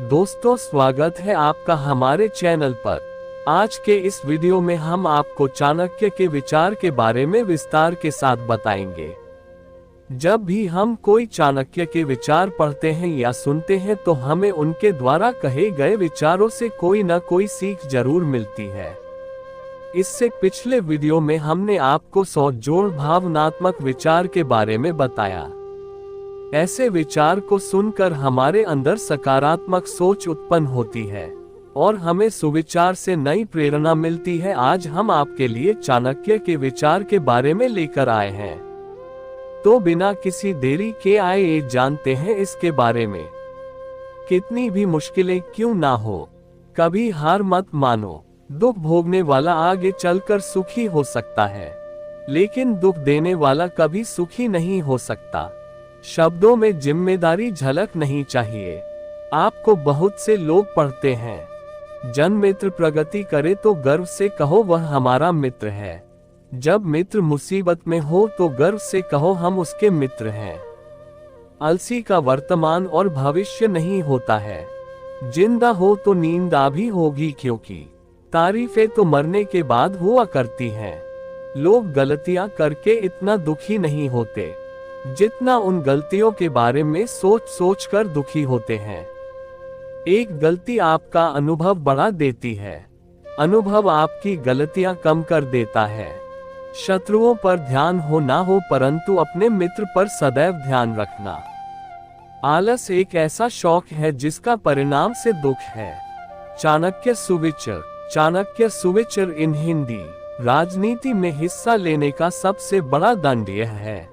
दोस्तों, स्वागत है आपका हमारे चैनल पर। आज के इस वीडियो में हम आपको चाणक्य के विचार के बारे में विस्तार के साथ बताएंगे। जब भी हम कोई चाणक्य के विचार पढ़ते हैं या सुनते हैं तो हमें उनके द्वारा कहे गए विचारों से कोई न कोई सीख जरूर मिलती है। इससे पिछले वीडियो में हमने आपको 100 जोड़ भावनात्मक विचार के बारे में बताया। ऐसे विचार को सुनकर हमारे अंदर सकारात्मक सोच उत्पन्न होती है और हमें सुविचार से नई प्रेरणा मिलती है। आज हम आपके लिए चाणक्य के विचार के बारे में लेकर आए हैं, तो बिना किसी देरी के आइए जानते हैं इसके बारे में। कितनी भी मुश्किलें क्यों ना हो, कभी हार मत मानो। दुख भोगने वाला आगे चलकर सुखी हो सकता है, लेकिन दुख देने वाला कभी सुखी नहीं हो सकता। शब्दों में जिम्मेदारी झलक नहीं चाहिए। आपको बहुत से लोग पढ़ते हैं, जन मित्र प्रगति करे तो गर्व से कहो वह हमारा मित्र है। जब मित्र मुसीबत में हो तो गर्व से कहो हम उसके मित्र हैं। अलसी का वर्तमान और भविष्य नहीं होता है। जिंदा हो तो नींद आ भी होगी, क्योंकि तारीफें तो मरने के बाद हुआ करती हैं। लोग गलतियां करके इतना दुखी नहीं होते जितना उन गलतियों के बारे में सोच सोच कर दुखी होते हैं। एक गलती आपका अनुभव बढ़ा देती है, अनुभव आपकी गलतियां कम कर देता है। शत्रुओं पर ध्यान हो ना हो, परंतु अपने मित्र पर सदैव ध्यान रखना। आलस एक ऐसा शौक है जिसका परिणाम से दुख है। चाणक्य सुविचार। चाणक्य सुविचार इन हिंदी। राजनीति में हिस्सा लेने का सबसे बड़ा दंड यह है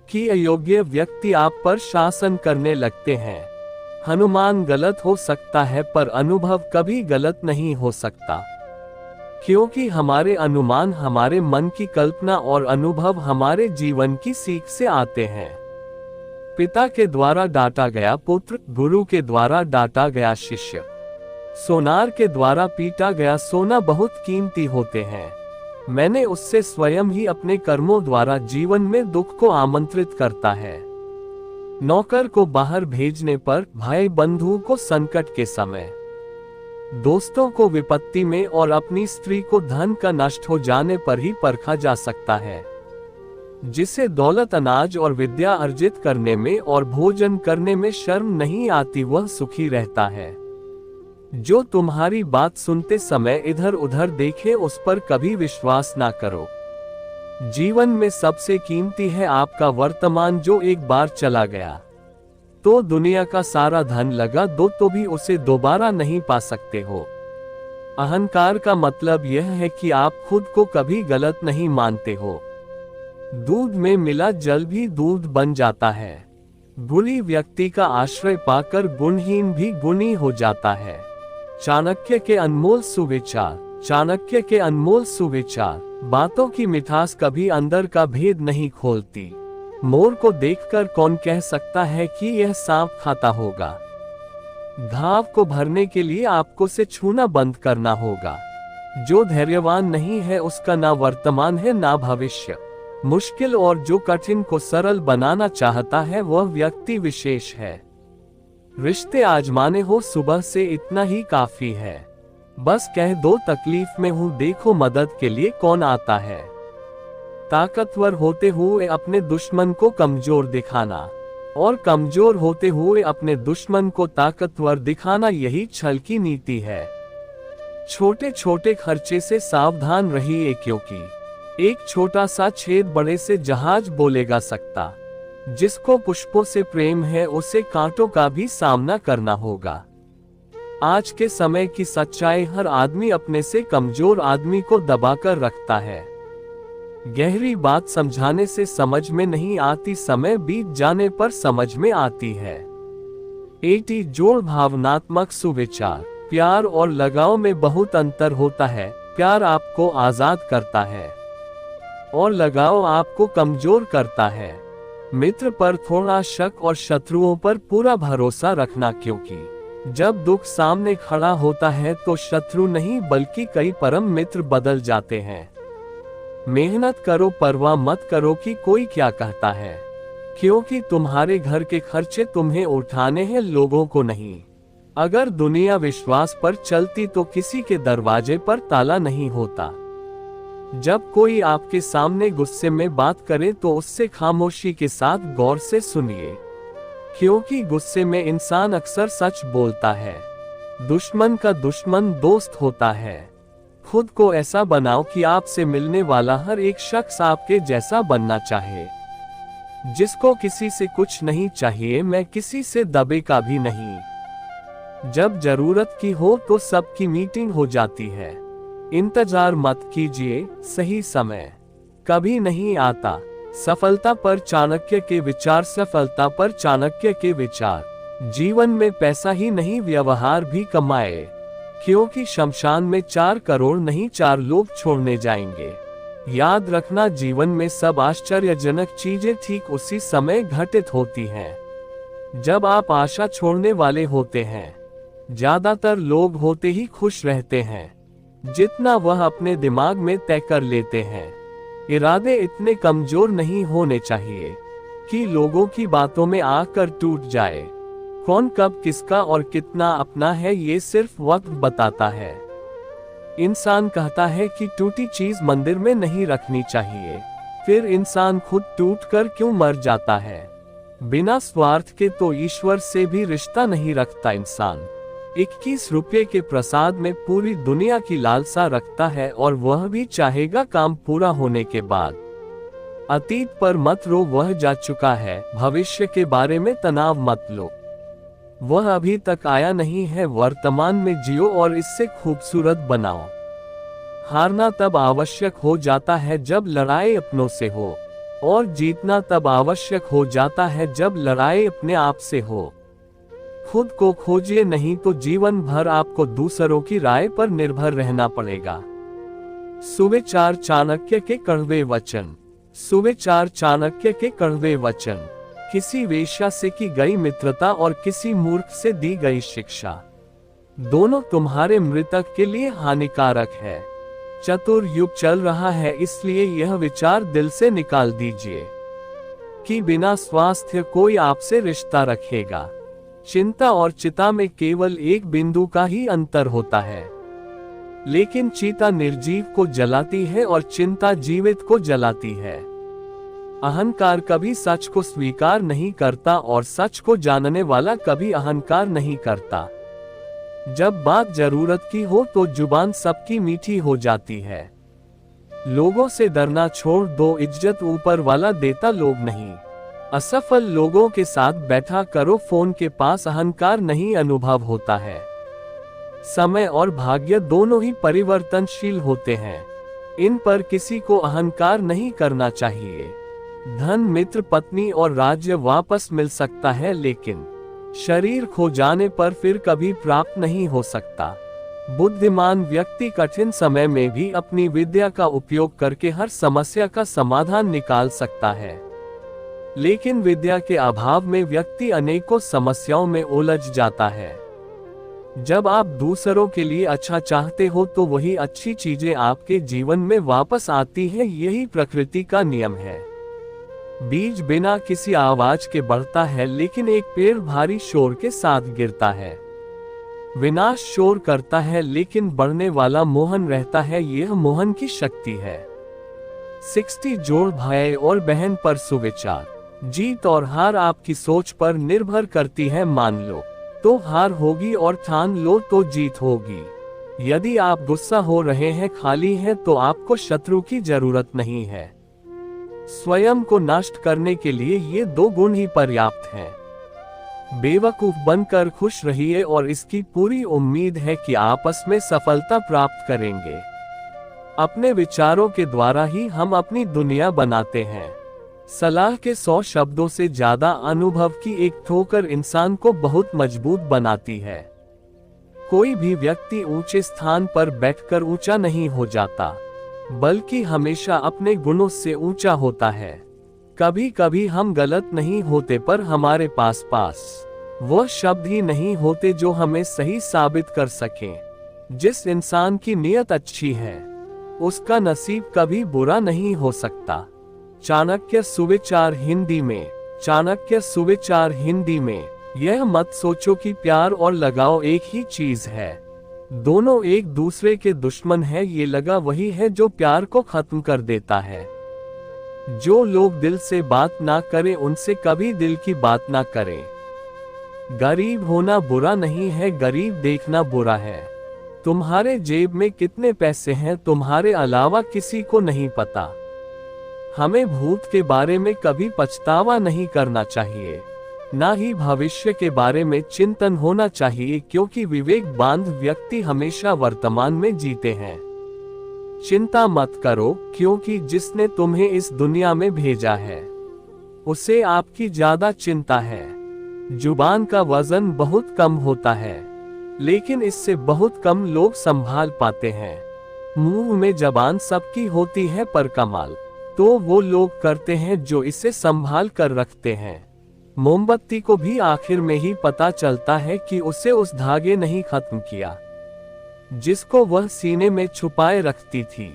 कि अयोग्य व्यक्ति आप पर शासन करने लगते हैं। अनुमान गलत हो सकता है पर अनुभव कभी गलत नहीं हो सकता, क्योंकि हमारे अनुमान हमारे मन की कल्पना और अनुभव हमारे जीवन की सीख से आते हैं। पिता के द्वारा डांटा गया पुत्र, गुरु के द्वारा डांटा गया शिष्य, सोनार के द्वारा पीटा गया सोना बहुत कीमती होते हैं। मैंने उससे स्वयं ही अपने कर्मों द्वारा जीवन में दुख को आमंत्रित करता है। नौकर को बाहर भेजने पर, भाई बंधु को संकट के समय, दोस्तों को विपत्ति में और अपनी स्त्री को धन का नष्ट हो जाने पर ही परखा जा सकता है। जिसे दौलत, अनाज और विद्या अर्जित करने में और भोजन करने में शर्म नहीं आती वह सुखी रहता है। जो तुम्हारी बात सुनते समय इधर उधर देखे उस पर कभी विश्वास ना करो। जीवन में सबसे कीमती है आपका वर्तमान, जो एक बार चला गया तो दुनिया का सारा धन लगा दो तो भी उसे दोबारा नहीं पा सकते हो। अहंकार का मतलब यह है कि आप खुद को कभी गलत नहीं मानते हो। दूध में मिला जल भी दूध बन जाता है। गुणी व्यक्ति का आश्रय पाकर गुणहीन भी गुणी हो जाता है। चाणक्य के अनमोल सुविचार। चाणक्य के अनमोल सुविचार। बातों की मिठास कभी अंदर का भेद नहीं खोलती। मोर को देखकर कौन कह सकता है कि यह सांप खाता होगा। घाव को भरने के लिए आपको से छूना बंद करना होगा। जो धैर्यवान नहीं है उसका ना वर्तमान है ना भविष्य। मुश्किल और जो कठिन को सरल बनाना चाहता है वह व्यक्ति विशेष है। रिश्ते आजमाने हो सुबह से इतना ही काफी है। बस कह दो तकलीफ में हूँ, देखो मदद के लिए कौन आता है। ताकतवर होते हुए अपने दुश्मन को कमजोर दिखाना और कमजोर होते हुए अपने दुश्मन को ताकतवर दिखाना, यही छल की नीति है। छोटे छोटे खर्चे से सावधान रहिए, क्योंकि एक छोटा सा छेद बड़े से जहाज बोलेगा सकता। जिसको पुष्पों से प्रेम है उसे कांटों का भी सामना करना होगा। आज के समय की सच्चाई, हर आदमी अपने से कमजोर आदमी को दबाकर रखता है। गहरी बात समझाने से समझ में नहीं आती, समय बीत जाने पर समझ में आती है। 80 जोड़ भावनात्मक सुविचार। प्यार और लगाव में बहुत अंतर होता है। प्यार आपको आजाद करता है और लगाव आपको कमजोर करता है। मित्र पर थोड़ा शक और शत्रुओं पर पूरा भरोसा रखना, क्योंकि जब दुख सामने खड़ा होता है तो शत्रु नहीं बल्कि कई परम मित्र बदल जाते हैं। मेहनत करो, परवाह मत करो कि कोई क्या कहता है। क्योंकि तुम्हारे घर के खर्चे तुम्हें उठाने हैं, लोगों को नहीं। अगर दुनिया विश्वास पर चलती तो किसी के दरवाजे पर ताला नहीं होता। जब कोई आपके सामने गुस्से में बात करे तो उससे खामोशी के साथ गौर से सुनिए, क्योंकि गुस्से में इंसान अक्सर सच बोलता है। दुश्मन का दुश्मन दोस्त होता है। खुद को ऐसा बनाओ कि आपसे मिलने वाला हर एक शख्स आपके जैसा बनना चाहे। जिसको किसी से कुछ नहीं चाहिए, मैं किसी से दबे का भी नहीं। जब जरूरत की हो तो सबकी मीटिंग हो जाती है। इंतजार मत कीजिए, सही समय कभी नहीं आता। सफलता पर चाणक्य के विचार। सफलता पर चाणक्य के विचार। जीवन में पैसा ही नहीं, व्यवहार भी कमाए, क्योंकि शमशान में 4 करोड़ नहीं 4 लोग छोड़ने जाएंगे। याद रखना, जीवन में सब आश्चर्यजनक चीजें ठीक उसी समय घटित होती हैं जब आप आशा छोड़ने वाले होते हैं। ज्यादातर लोग होते ही खुश रहते हैं जितना वह अपने दिमाग में तय कर लेते हैं। इरादे इतने कमजोर नहीं होने चाहिए कि लोगों की बातों में आकर टूट जाए। कौन कब किसका और कितना अपना है, ये सिर्फ वक्त बताता है। इंसान कहता है कि टूटी चीज मंदिर में नहीं रखनी चाहिए, फिर इंसान खुद टूटकर क्यों मर जाता है। बिना स्वार्थ के तो ईश्वर से भी रिश्ता नहीं रखता इंसान। 21 रुपये के प्रसाद में पूरी दुनिया की लालसा रखता है, और वह भी चाहेगा काम पूरा होने के बाद। अतीत पर मत रो, वह जा चुका है। भविष्य के बारे में तनाव मत लो, वह अभी तक आया नहीं है। वर्तमान में जियो और इससे खूबसूरत बनाओ। हारना तब आवश्यक हो जाता है जब लड़ाई अपनों से हो, और जीतना तब आवश्यक हो जाता है जब लड़ाई अपने आप से हो। खुद को खोजिए, नहीं तो जीवन भर आपको दूसरों की राय पर निर्भर रहना पड़ेगा। सुविचार चाणक्य के कड़वे वचन। सुविचार चाणक्य के कड़वे वचन। किसी वेश्या से की गई मित्रता और किसी मूर्ख से दी गई शिक्षा, दोनों तुम्हारे मृतक के लिए हानिकारक है। चतुर युग चल रहा है, इसलिए यह विचार दिल से निकाल दीजिए कि बिना स्वास्थ्य कोई आपसे रिश्ता रखेगा। चिंता और चिता में केवल एक बिंदु का ही अंतर होता है, लेकिन चिता निर्जीव को जलाती है और चिंता जीवित को जलाती है। अहंकार कभी सच को स्वीकार नहीं करता, और सच को जानने वाला कभी अहंकार नहीं करता। जब बात जरूरत की हो तो जुबान सबकी मीठी हो जाती है। लोगों से डरना छोड़ दो, इज्जत ऊपर वाला देता, लोग नहीं। असफल लोगों के साथ बैठा करो, फोन के पास अहंकार नहीं अनुभव होता है। समय और भाग्य दोनों ही परिवर्तनशील होते हैं, इन पर किसी को अहंकार नहीं करना चाहिए। धन, मित्र, पत्नी और राज्य वापस मिल सकता है, लेकिन शरीर खो जाने पर फिर कभी प्राप्त नहीं हो सकता। बुद्धिमान व्यक्ति कठिन समय में भी अपनी विद्या का उपयोग करके हर समस्या का समाधान निकाल सकता है, लेकिन विद्या के अभाव में व्यक्ति अनेकों समस्याओं में उलझ जाता है। जब आप दूसरों के लिए अच्छा चाहते हो तो वही अच्छी चीजें आपके जीवन में वापस आती हैं, यही प्रकृति का नियम है। बीज बिना किसी आवाज के बढ़ता है, लेकिन एक पेड़ भारी शोर के साथ गिरता है। विनाश शोर करता है, लेकिन बढ़ने वाला मोहन रहता है, यह मोहन की शक्ति है। 60 जोड़ भाई और बहन पर सुविचार। जीत और हार आपकी सोच पर निर्भर करती है। मान लो तो हार होगी, और ठान लो तो जीत होगी। यदि आप गुस्सा हो रहे हैं, खाली हैं, तो आपको शत्रु की जरूरत नहीं है। स्वयं को नष्ट करने के लिए ये 2 गुण ही पर्याप्त हैं। बेवकूफ बनकर खुश रहिए, और इसकी पूरी उम्मीद है कि आपस में सफलता प्राप्त करेंगे। अपने विचारों के द्वारा ही हम अपनी दुनिया बनाते हैं। सलाह के 100 शब्दों से ज्यादा अनुभव की एक ठोकर इंसान को बहुत मजबूत बनाती है। कोई भी व्यक्ति ऊंचे स्थान पर बैठकर ऊंचा नहीं हो जाता, बल्कि हमेशा अपने गुणों से ऊंचा होता है। कभी कभी हम गलत नहीं होते, पर हमारे पास वह शब्द ही नहीं होते जो हमें सही साबित कर सकें। जिस इंसान की नीयत अच्छी है, उसका नसीब कभी बुरा नहीं हो सकता। चाणक्य सुविचार हिंदी में। चाणक्य सुविचार हिंदी में। यह मत सोचो कि प्यार और लगाव एक ही चीज है। दोनों एक दूसरे के दुश्मन है। ये लगा वही है जो प्यार को खत्म कर देता है। जो लोग दिल से बात ना करें उनसे कभी दिल की बात ना करें। गरीब होना बुरा नहीं है, गरीब देखना बुरा है। तुम्हारे जेब में कितने पैसे हैं तुम्हारे अलावा किसी को नहीं पता। हमें भूत के बारे में कभी पछतावा नहीं करना चाहिए, ना ही भविष्य के बारे में चिंतन होना चाहिए, क्योंकि विवेकवान व्यक्ति हमेशा वर्तमान में जीते हैं। चिंता मत करो, क्योंकि जिसने तुम्हें इस दुनिया में भेजा है उसे आपकी ज्यादा चिंता है। जुबान का वजन बहुत कम होता है, लेकिन इससे बहुत कम लोग संभाल पाते हैं। मुंह में जबान सबकी होती है, पर कमाल तो वो लोग करते हैं जो इसे संभाल कर रखते हैं। मोमबत्ती को भी आखिर में ही पता चलता है कि उसे उस धागे नहीं खत्म किया जिसको वह सीने में छुपाए रखती थी।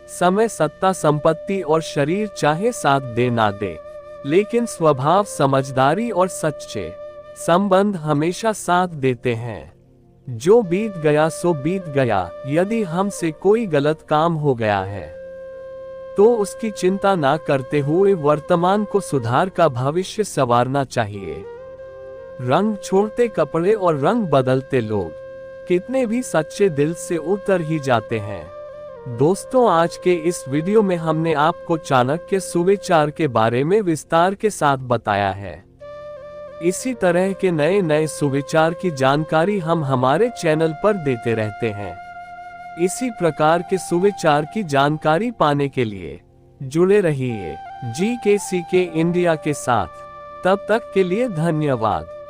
समय, सत्ता, संपत्ति और शरीर चाहे साथ दे ना दे, लेकिन स्वभाव, समझदारी और सच्चे संबंध हमेशा साथ देते हैं। जो बीत गया सो बीत गया। यदि हमसे कोई गलत काम हो गया है तो उसकी चिंता ना करते हुए वर्तमान को सुधार का भविष्य संवारना चाहिए। रंग छोड़ते कपड़े और रंग बदलते लोग कितने भी सच्चे दिल से उतर ही जाते हैं। दोस्तों, आज के इस वीडियो में हमने आपको चाणक्य सुविचार के बारे में विस्तार के साथ बताया है। इसी तरह के नए नए सुविचार की जानकारी हम हमारे चैनल पर देते रहते हैं। इसी प्रकार के सुविचार की जानकारी पाने के लिए जुड़े रहिए GKCK इंडिया के साथ। तब तक के लिए धन्यवाद।